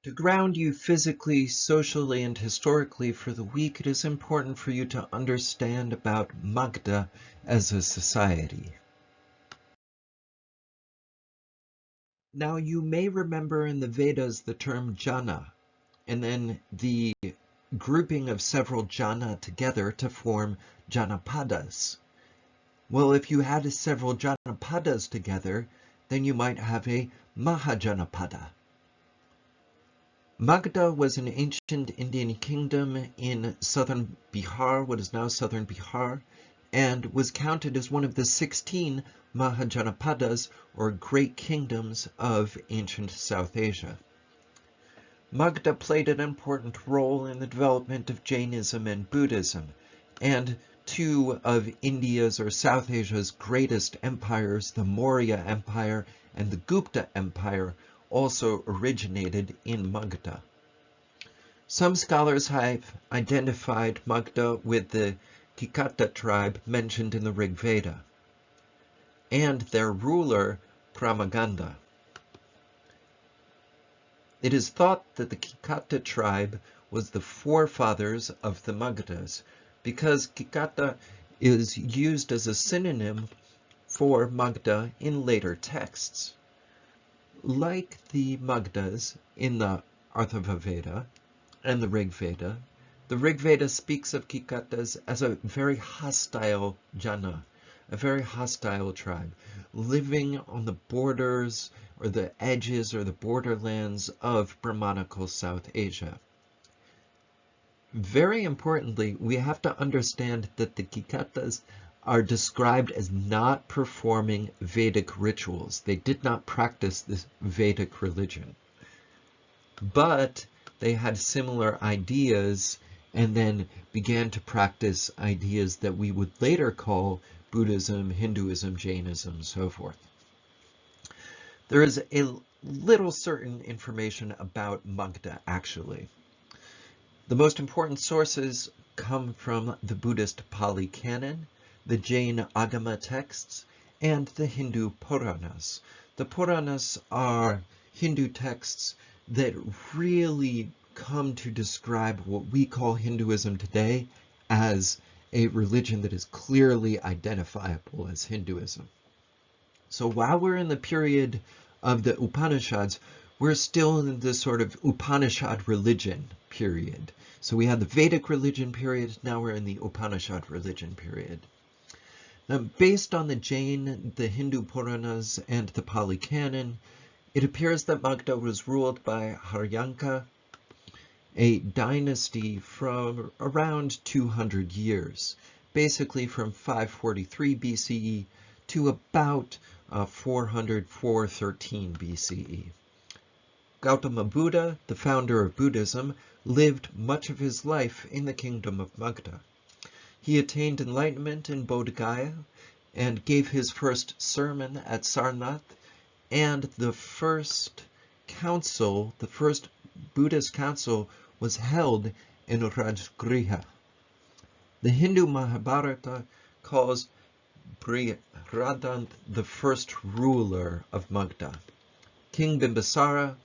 To ground you physically, socially, and historically for the week, it is important for you to understand about Magadha as a society. Now, you may remember in the Vedas the term jana, and then the grouping of several jana together to form janapadas. Well, if you had several janapadas together, then you might have a Mahajanapada. Magadha was an ancient Indian kingdom in southern Bihar, what is now southern Bihar, and was counted as one of the 16 Mahajanapadas, or great kingdoms of ancient South Asia. Magadha played an important role in the development of Jainism and Buddhism, and two of India's or South Asia's greatest empires, the Maurya Empire and the Gupta Empire, also originated in Magadha. Some scholars have identified Magadha with the Kikata tribe mentioned in the Rig Veda, and their ruler, Pramaganda. It is thought that the Kikata tribe was the forefathers of the Magadhas, because Kikata is used as a synonym for Magadha in later texts. Like the Magadhas in the Atharva Veda and the Rig Veda speaks of Kikatas as a very hostile jana, a very hostile tribe, living on the borders or the edges or the borderlands of Brahmanical South Asia. Very importantly, we have to understand that the Kikatas are described as not performing Vedic rituals. They did not practice this Vedic religion, but they had similar ideas and then began to practice ideas that we would later call Buddhism, Hinduism, Jainism, so forth. There is a little certain information about Magadha, actually. The most important sources come from the Buddhist Pali Canon, the Jain Agama texts, and the Hindu Puranas. The Puranas are Hindu texts that really come to describe what we call Hinduism today as a religion that is clearly identifiable as Hinduism. So while we're in the period of the Upanishads, we're still in this sort of Upanishad religion period. So we had the Vedic religion period, now we're in the Upanishad religion period. Now, based on the Jain, the Hindu Puranas, and the Pali Canon, it appears that Magadha was ruled by Haryanka, a dynasty from around 200 years, basically from 543 BCE to about 413 BCE. Gautama Buddha, the founder of Buddhism, lived much of his life in the kingdom of Magadha. He attained enlightenment in Bodh Gaya and gave his first sermon at Sarnath, and the first council, the first Buddhist council, was held in Rajgriha. The Hindu Mahabharata calls Brihadranth the first ruler of Magadha. King Bimbisara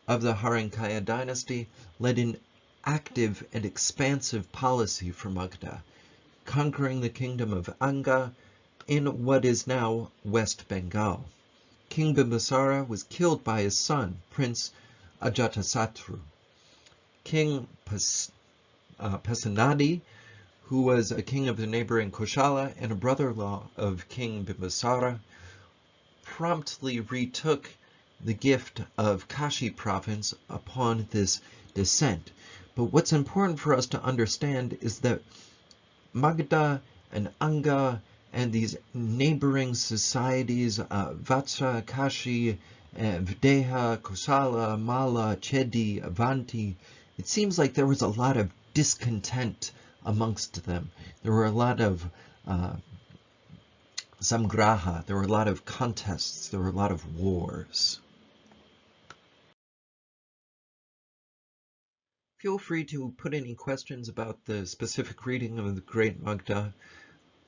of the Harinkaya dynasty led an active and expansive policy for Magadha, conquering the kingdom of Anga in what is now West Bengal. King Bimbisara was killed by his son, Prince Ajatasattu. King Pasenadi, who was a king of the neighboring Koshala and a brother-in-law of King Bimbisara, promptly retook the gift of Kashi province upon this descent. But what's important for us to understand is that Magadha and Anga and these neighboring societies, Vatsa, Kashi, Videha, Kosala, Mala, Chedi, Avanti, it seems like there was a lot of discontent amongst them. There were a lot of samgraha, there were a lot of contests, there were a lot of wars. Feel free to put any questions about the specific reading of the Great Magadha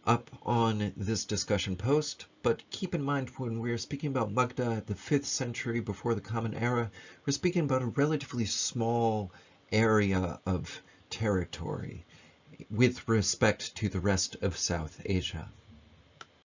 up on this discussion post, but keep in mind when we're speaking about Magadha, the 5th century before the Common Era, we're speaking about a relatively small area of territory with respect to the rest of South Asia.